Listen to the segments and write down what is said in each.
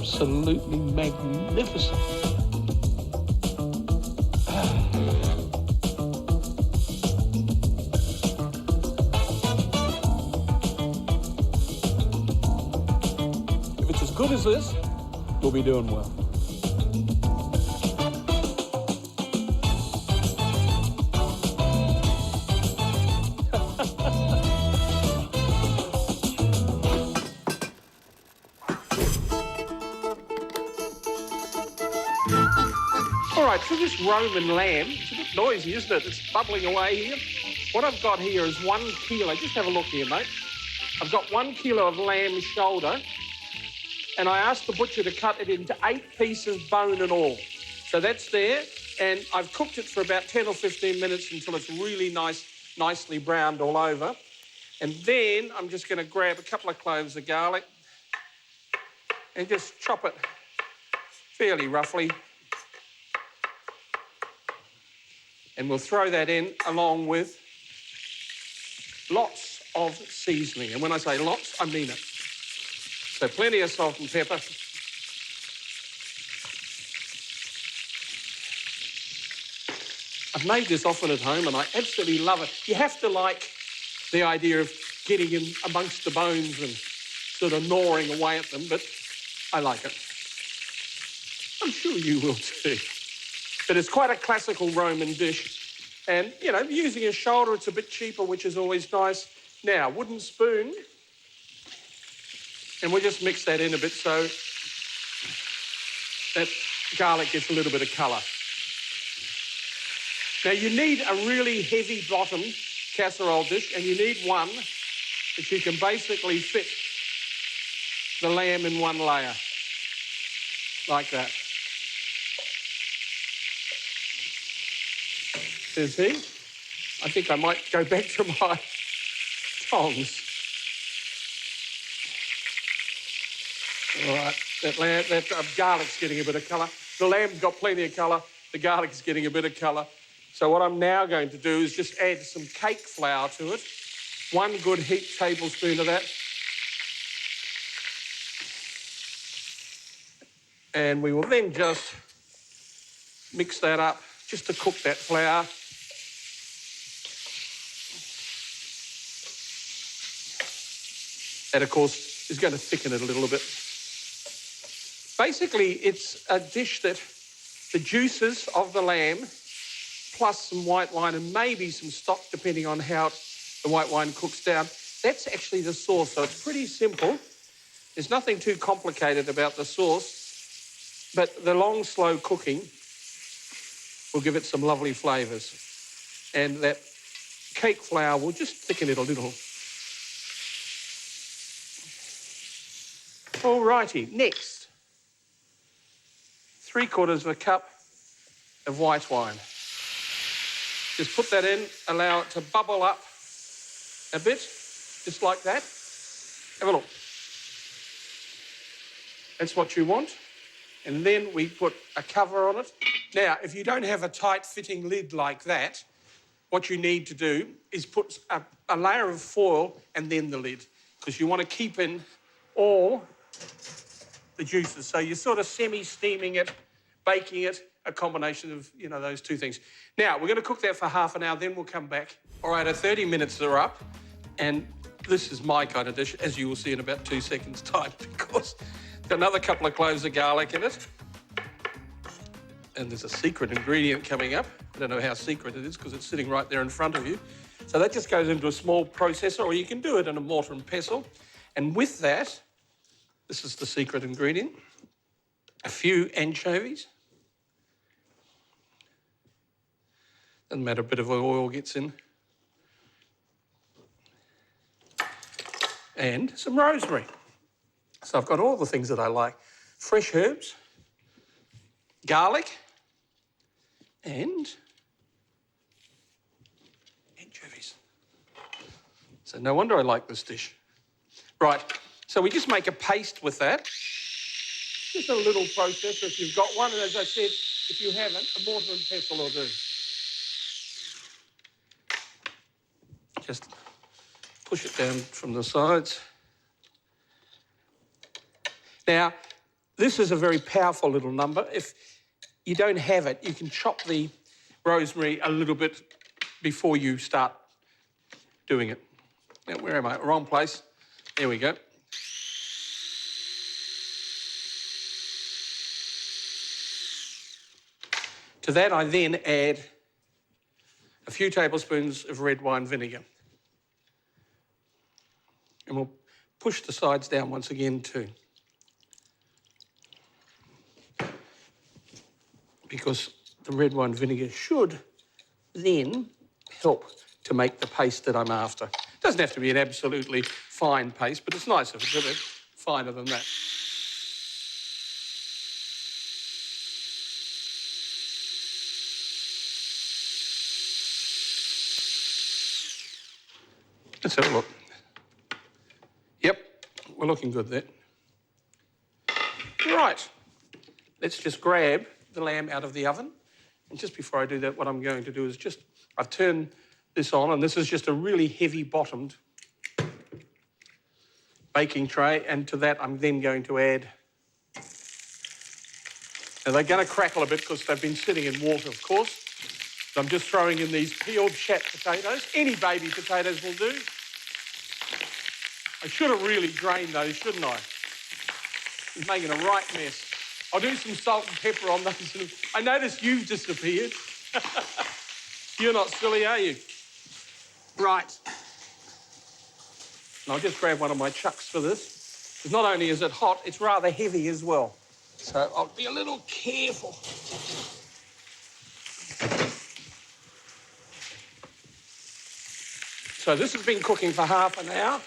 absolutely magnificent. If it's as good as this, we'll be doing well. All right, for this Roman lamb, it's a bit noisy, isn't it? It's bubbling away here. What I've got here is 1 kilo. Just have a look here, mate. I've got 1 kilo of lamb shoulder, and I asked the butcher to cut it into 8 pieces, bone and all. So that's there, and I've cooked it for about 10 or 15 minutes until it's really nicely browned all over. And then I'm just going to grab a couple of cloves of garlic and just chop it fairly roughly. And we'll throw that in along with lots of seasoning. And when I say lots, I mean it. So plenty of salt and pepper. I've made this often at home and I absolutely love it. You have to like the idea of getting in amongst the bones and sort of gnawing away at them, but I like it. I'm sure you will too. But it's quite a classical Roman dish. And, you know, using a shoulder, it's a bit cheaper, which is always nice. Now, wooden spoon. And we'll just mix that in a bit so that garlic gets a little bit of colour. Now, you need a really heavy bottom casserole dish, and you need one that you can basically fit the lamb in one layer, like that. Says he. I think I might go back to my tongs. All right, that garlic's getting a bit of colour. The lamb's got plenty of colour. The garlic's getting a bit of colour. So what I'm now going to do is just add some cake flour to it. 1 good heaped tablespoon of that. And we will then just mix that up just to cook that flour. That, of course, is going to thicken it a little bit. Basically, it's a dish that the juices of the lamb plus some white wine and maybe some stock, depending on how the white wine cooks down, that's actually the sauce. So it's pretty simple. There's nothing too complicated about the sauce, but the long, slow cooking will give it some lovely flavours. And that cake flour will just thicken it a little. All righty, next, 3/4 cup of white wine. Just put that in, allow it to bubble up a bit, just like that. Have a look. That's what you want. And then we put a cover on it. Now, if you don't have a tight-fitting lid like that, what you need to do is put a layer of foil and then the lid, because you want to keep in all the juices. So you're sort of semi-steaming it, baking it, a combination of, you know, those two things. Now, we're going to cook that for half an hour, then we'll come back. All right, our 30 minutes are up, and this is my kind of dish, as you will see in about 2 seconds' time, because got another couple of cloves of garlic in it. And there's a secret ingredient coming up. I don't know how secret it is, because it's sitting right there in front of you. So that just goes into a small processor, or you can do it in a mortar and pestle. And with that, this is the secret ingredient, a few anchovies. Doesn't matter, a bit of oil gets in. And some rosemary. So I've got all the things that I like. Fresh herbs, garlic, and anchovies. So no wonder I like this dish. Right, so we just make a paste with that. Just a little processor if you've got one, and as I said, if you haven't, a mortar and pestle will do. Just push it down from the sides. Now, This is a very powerful little number. If you don't have it, you can chop the rosemary a little bit before you start doing it. Now, where am I? Wrong place. There we go. To that, I then add a few tablespoons of red wine vinegar. And we'll push the sides down once again too. Because the red wine vinegar should then help to make the paste that I'm after. It doesn't have to be an absolutely fine paste, but it's nice if it's a bit finer than that. Let's have a look. Yep, we're looking good there. Right, let's just grab the lamb out of the oven. And just before I do that, what I'm going to do is I've turned this on, and this is just a really heavy-bottomed baking tray, and to that I'm then going to add... Now, they're going to crackle a bit because they've been sitting in water, of course. So I'm just throwing in these peeled chat potatoes. Any baby potatoes will do. I should have really drained those, shouldn't I? He's making a right mess. I'll do some salt and pepper on those. I noticed you've disappeared. You're not silly, are you? Right. And I'll just grab one of my chucks for this. Because not only is it hot, it's rather heavy as well. So I'll be a little careful. So this has been cooking for half an hour.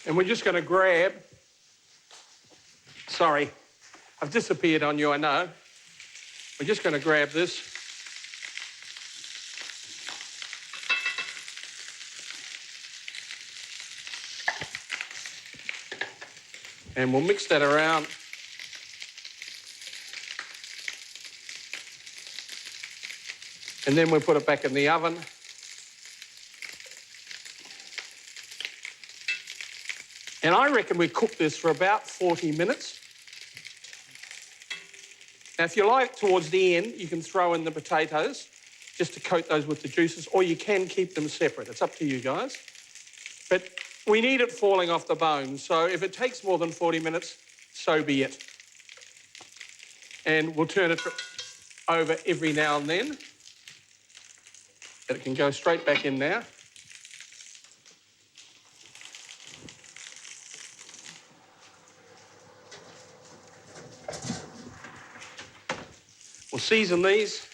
And we're just going to grab... Sorry, I've disappeared on you, I know. We're just going to grab this. And we'll mix that around. And then we'll put it back in the oven. And I reckon we cook this for about 40 minutes. Now, if you like, towards the end, you can throw in the potatoes just to coat those with the juices, or you can keep them separate. It's up to you guys. But we need it falling off the bone, so if it takes more than 40 minutes, so be it. And we'll turn it over every now and then. But it can go straight back in now. We'll season these.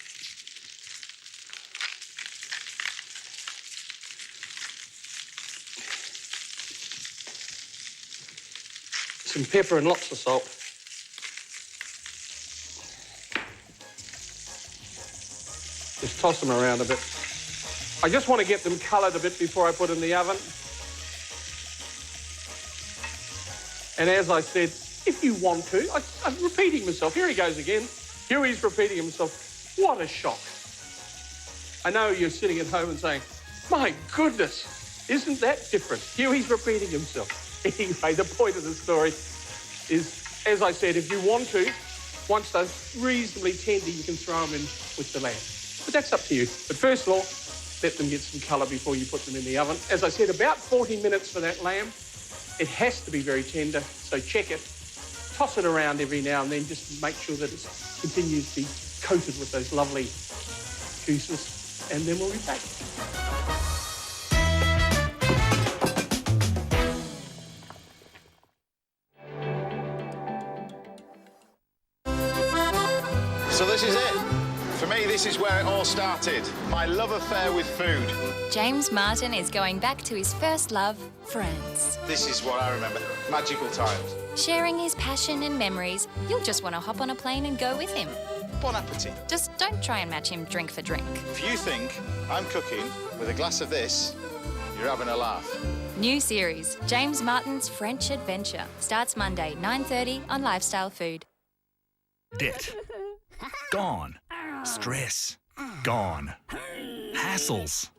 Some pepper and lots of salt. Just toss them around a bit. I just want to get them coloured a bit before I put in the oven. And as I said, if you want to, I'm repeating myself. Here he goes again. Huey's repeating himself. What a shock. I know you're sitting at home and saying, my goodness, isn't that different? Huey's repeating himself. Anyway, the point of the story is, as I said, if you want to, once they're reasonably tender, you can throw them in with the lamb. But that's up to you. But first of all, let them get some colour before you put them in the oven. As I said, about 40 minutes for that lamb. It has to be very tender, so check it. Toss it around every now and then just to make sure that it continues to be coated with those lovely juices, and then we'll be back. So this is it. For me, this is where it all started. My love affair with food. James Martin is going back to his first love, France. This is what I remember. Magical times. Sharing his passion and memories, you'll just want to hop on a plane and go with him. Bon appetit. Just don't try and match him drink for drink. If you think I'm cooking with a glass of this, you're having a laugh. New series, James Martin's French Adventure, starts Monday, 9:30 on Lifestyle Food. Debt. Gone. Stress. Gone. Hassles.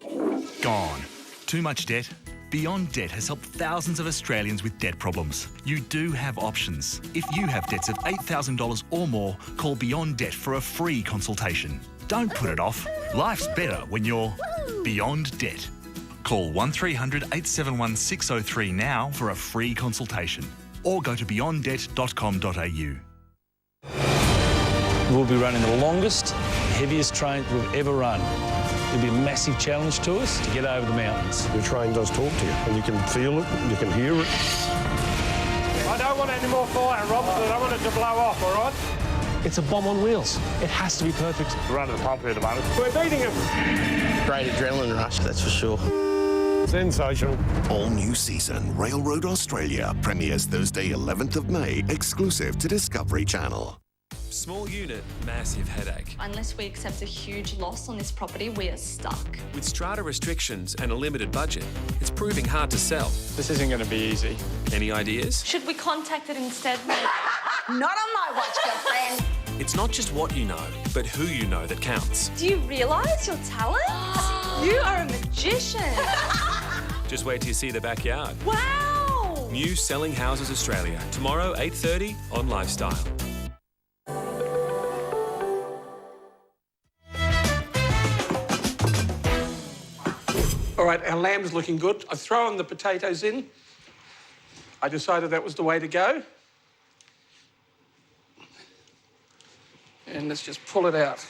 Gone. Too much debt. Beyond Debt has helped thousands of Australians with debt problems. You do have options. If you have debts of $8,000 or more, call Beyond Debt for a free consultation. Don't put it off. Life's better when you're Beyond Debt. Call 1300 871 603 now for a free consultation, or go to beyonddebt.com.au. We'll be running the longest, heaviest train we've ever run. It'll be a massive challenge to us to get over the mountains. The train does talk to you, and you can feel it, you can hear it. I don't want any more fire, Rob, but I want it to blow off, all right? It's a bomb on wheels. It has to be perfect. We're under the pump here at the moment. We're beating him. Great adrenaline rush, that's for sure. Sensational. All new season, Railroad Australia, premieres Thursday 11th of May, exclusive to Discovery Channel. Small unit, massive headache. Unless we accept a huge loss on this property, we are stuck. With strata restrictions and a limited budget, it's proving hard to sell. This isn't going to be easy. Any ideas? Should we contact it instead, maybe? Not on my watch, girlfriend. It's not just what you know, but who you know that counts. Do you realise your talent? You are a magician. Just wait till you see the backyard. Wow! New Selling Houses Australia, tomorrow 8:30 on Lifestyle. All right, our lamb's looking good. I've thrown the potatoes in. I decided that was the way to go. And let's just pull it out.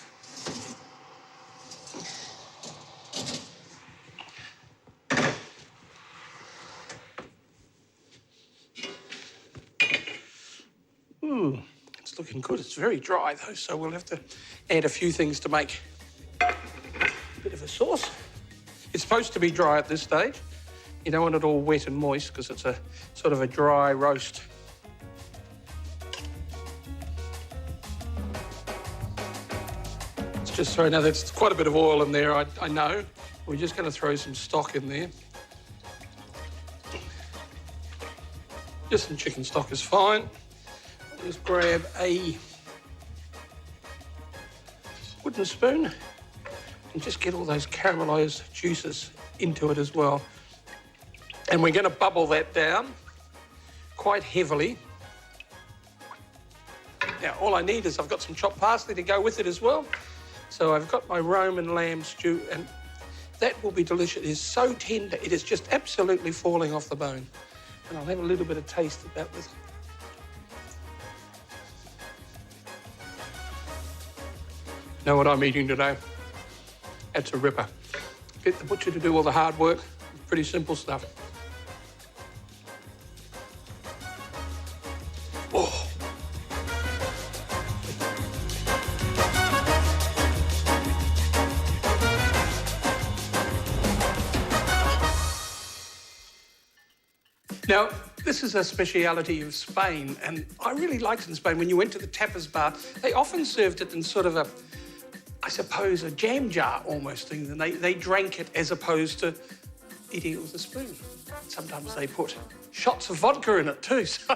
Ooh, it's looking good. It's very dry, though, so we'll have to add a few things to make a bit of a sauce. It's supposed to be dry at this stage. You don't want it all wet and moist because it's a sort of a dry roast. Let's just throw, now there's quite a bit of oil in there, I know. We're just going to throw some stock in there. Just some chicken stock is fine. Just grab a wooden spoon and just get all those caramelised juices into it as well. And we're going to bubble that down quite heavily. Now, all I need is I've got some chopped parsley to go with it as well. So I've got my Roman lamb stew, and that will be delicious. It is so tender, it is just absolutely falling off the bone. And I'll have a little bit of taste of that with it. Know what I'm eating today? That's a ripper. Get the butcher to do all the hard work. Pretty simple stuff. Oh. Now, this is a speciality of Spain, and I really liked it in Spain. When you went to the tapas bar, they often served it in sort of a, I suppose, a jam jar almost thing. And they drank it as opposed to eating it with a spoon. Sometimes they put shots of vodka in it too, so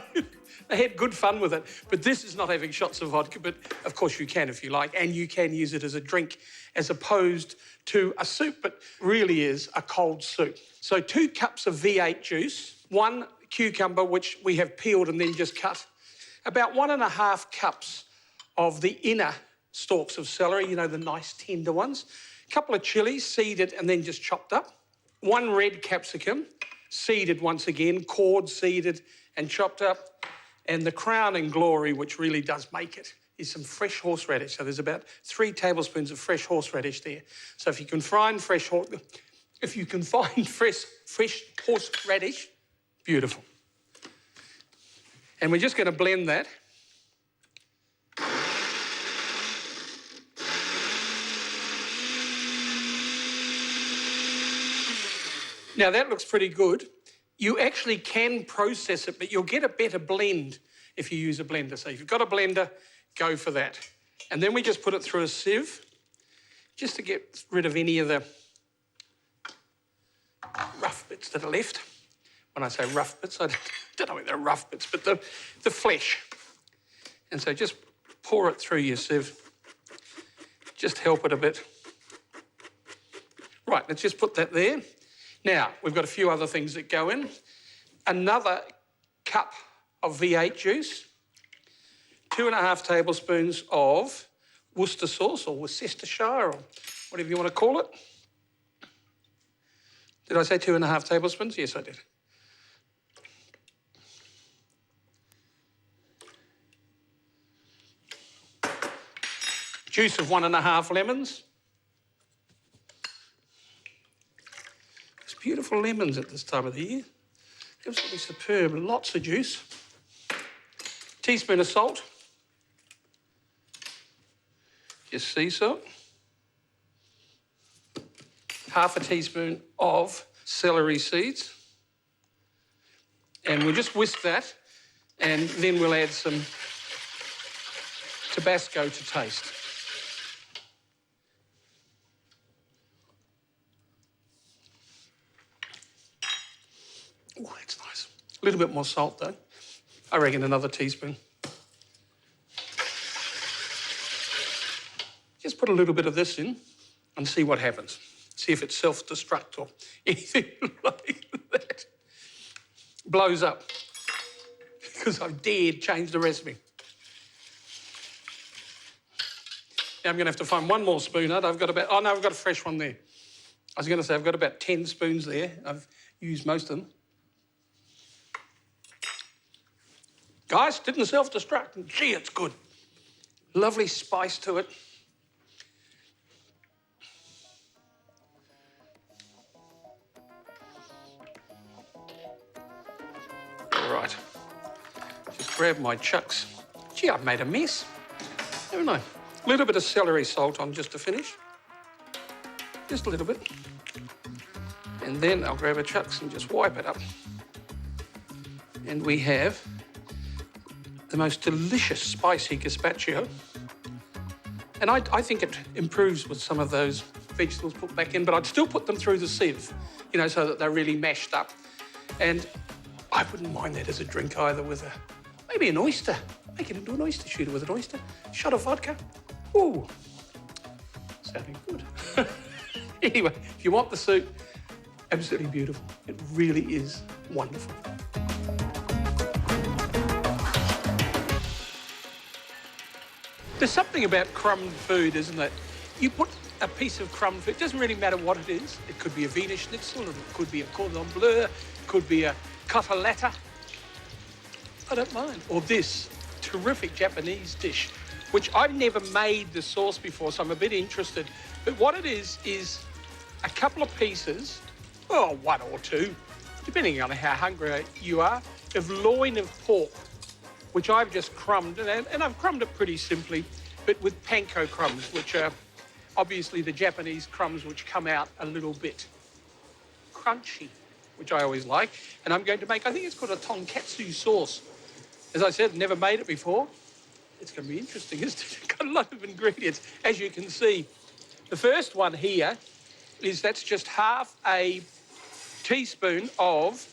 they had good fun with it. But this is not having shots of vodka, but of course you can if you like, and you can use it as a drink as opposed to a soup, but really is a cold soup. So 2 cups of V8 juice, 1 cucumber, which we have peeled and then just cut, about 1.5 cups of the inner stalks of celery, you know, the nice tender ones, a couple of chilies, seeded and then just chopped up, 1 red capsicum, seeded once again, cored, seeded and chopped up, and the crown and glory, which really does make it, is some fresh horseradish. So there's about 3 tablespoons of fresh horseradish there. So if you can find fresh horseradish, beautiful. And we're just going to blend that. Now that looks pretty good. You actually can process it, but you'll get a better blend if you use a blender. So if you've got a blender, go for that. And then we just put it through a sieve, just to get rid of any of the rough bits that are left. When I say rough bits, I don't know whether they're rough bits, but the flesh. And so just pour it through your sieve. Just help it a bit. Right, let's just put that there. Now, we've got a few other things that go in. Another cup of V8 juice, 2.5 tablespoons of Worcester sauce or Worcestershire or whatever you want to call it. Did I say 2.5 tablespoons? Yes, I did. Juice of 1.5 lemons. It's beautiful lemons at this time of the year. Absolutely superb, lots of juice. Teaspoon of salt. Just sea salt. Half a teaspoon of celery seeds. And we'll just whisk that, and then we'll add some Tabasco to taste. Oh, that's nice. A little bit more salt, though. I reckon another teaspoon. Just put a little bit of this in and see what happens. See if it's self-destruct or anything like that. Blows up because I've dared change the recipe. Now I'm going to have to find one more spoon. I've got about, oh no, I've got a fresh one there. I was going to say I've got about 10 spoons there. I've used most of them. Guys, didn't self-destruct, and gee, it's good. Lovely spice to it. All right, just grab my chucks. Gee, I've made a mess, haven't I? A little bit of celery salt on just to finish. Just a little bit. And then I'll grab a chucks and just wipe it up. And we have the most delicious spicy gazpacho. And I think it improves with some of those vegetables put back in, but I'd still put them through the sieve, you know, so that they're really mashed up. And I wouldn't mind that as a drink either with maybe an oyster. Make it into an oyster shooter with an oyster. Shot of vodka. Ooh, sounding good. Anyway, if you want the soup, absolutely beautiful. It really is wonderful. There's something about crumbed food, isn't it? You put a piece of crumbed food, it doesn't really matter what it is. It could be a Wiener Schnitzel, or it could be a cordon bleu, it could be a cotoletta. I don't mind. Or this terrific Japanese dish, which I've never made the sauce before, so I'm a bit interested. But what it is a couple of pieces, or one or two, depending on how hungry you are, of loin of pork, which I've just crumbed, and I've crumbed it pretty simply, but with panko crumbs, which are obviously the Japanese crumbs which come out a little bit crunchy, which I always like. And I'm going to make, I think it's called a Tonkatsu sauce. As I said, never made it before. It's going to be interesting, isn't it? It's got a lot of ingredients, as you can see. The first one here is that's just half a teaspoon of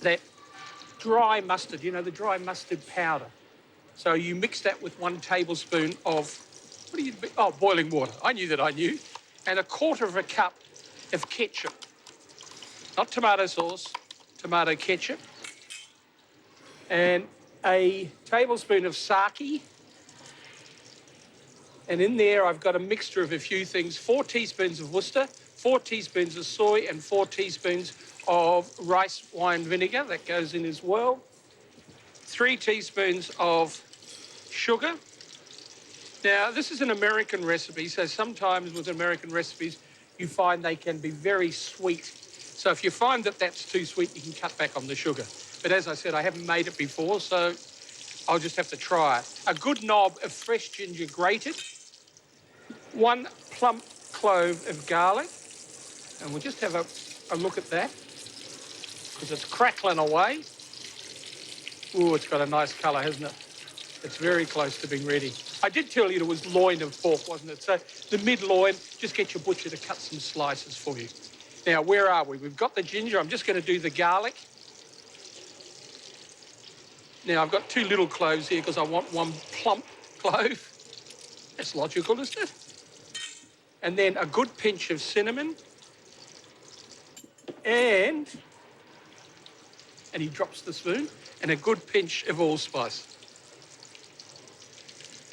that dry mustard, you know, the dry mustard powder. So you mix that with 1 tablespoon of, boiling water. I knew that I knew. And 1/4 cup of ketchup. Not tomato sauce, tomato ketchup. And a tablespoon of sake. And in there, I've got a mixture of a few things. 4 teaspoons of Worcester, 4 teaspoons of soy, and 4 teaspoons of rice wine vinegar. That goes in as well. 3 teaspoons of sugar. Now, this is an American recipe, so sometimes with American recipes, you find they can be very sweet. So if you find that that's too sweet, you can cut back on the sugar. But as I said, I haven't made it before, so I'll just have to try it. A good knob of fresh ginger grated. 1 plump clove of garlic. And we'll just have a look at that, because it's crackling away. Ooh, it's got a nice colour, hasn't it? It's very close to being ready. I did tell you it was loin of pork, wasn't it? So the mid-loin, just get your butcher to cut some slices for you. Now, where are we? We've got the ginger. I'm just going to do the garlic. Now, I've got 2 little cloves here because I want 1 plump clove. That's logical, isn't it? And then a good pinch of cinnamon. And he drops the spoon, and a good pinch of allspice.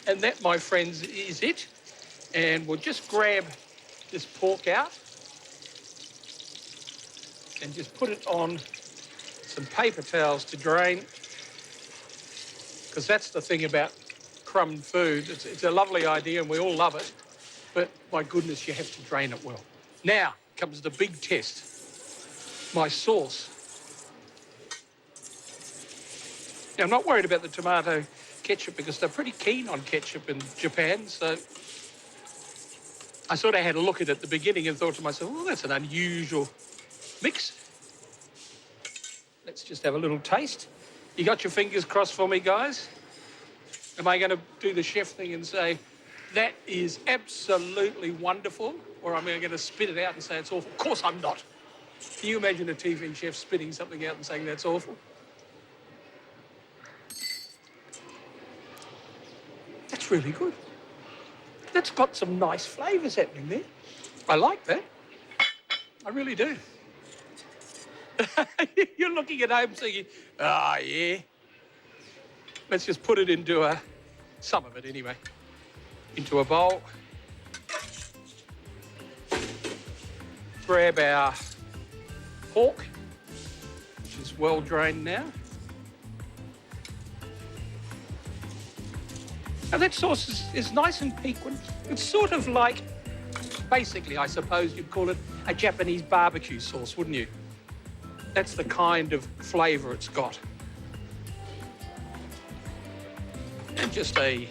And that, my friends, is it. And we'll just grab this pork out and just put it on some paper towels to drain, because that's the thing about crumbed food. It's a lovely idea and we all love it, but my goodness, you have to drain it well. Now comes the big test, my sauce. Now, I'm not worried about the tomato ketchup because they're pretty keen on ketchup in Japan, so I sort of had a look at it at the beginning and thought to myself, well, that's an unusual mix. Let's just have a little taste. You got your fingers crossed for me, guys? Am I going to do the chef thing and say, that is absolutely wonderful? Or am I going to spit it out and say it's awful? Of course I'm not. Can you imagine a TV chef spitting something out and saying that's awful? That's really good. That's got some nice flavours happening there. I like that. I really do. You're looking at home thinking, ah, yeah. Let's just put it into some of it anyway, into a bowl. Grab our pork, which is well drained now. Now that sauce is nice and piquant. It's sort of like, basically, I suppose you'd call it a Japanese barbecue sauce, wouldn't you? That's the kind of flavour it's got. And just a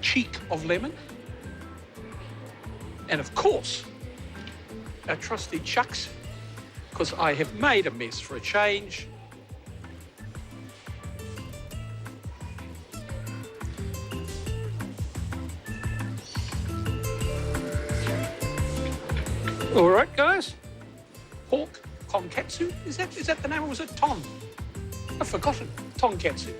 cheek of lemon. And of course, our trusty chucks, because I have made a mess for a change. All right, guys. Pork Tonkatsu. Is that the name, or was it Ton? I've forgotten. Tonkatsu.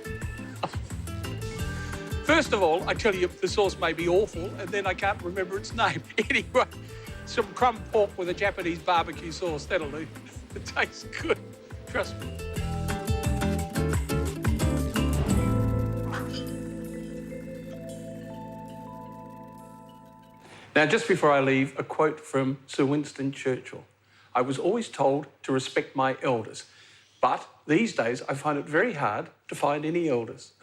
First of all, I tell you, the sauce may be awful, and then I can't remember its name. Anyway, some crumb pork with a Japanese barbecue sauce. That'll do. It tastes good. Trust me. Now, just before I leave, a quote from Sir Winston Churchill. I was always told to respect my elders, but these days I find it very hard to find any elders.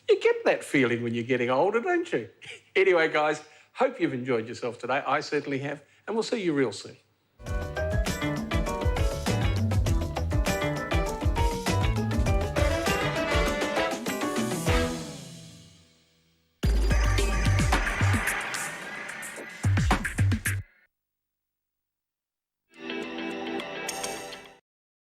You get that feeling when you're getting older, don't you? Anyway, guys, hope you've enjoyed yourself today. I certainly have, and we'll see you real soon.